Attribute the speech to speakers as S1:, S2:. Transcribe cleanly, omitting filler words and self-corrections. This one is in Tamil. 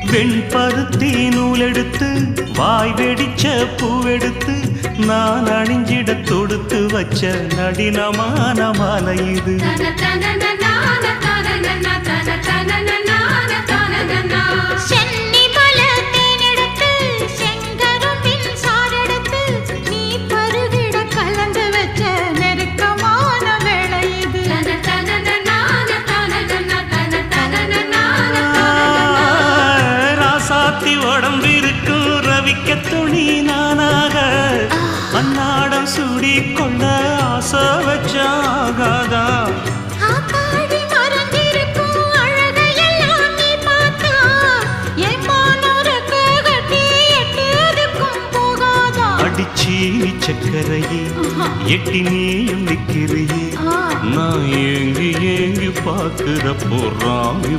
S1: வெண்பருத்தி நூலெடுத்து வாய் வெடிச்ச பூவெடுத்து நான் அணிஞ்சிட தொடுத்து வச்ச நடினமான மாலை இது. உடம்பிருக்கும் ரவிக்க துணி நானாக அன்னாடம் சூடி கொள்ள ஆசை வச்சாகாதா. அடிச்சி சக்கரையே எட்டி நீயும் நிக்கிறியே நான் ஏங்கி ஏங்கி பார்க்கிற போறாங்க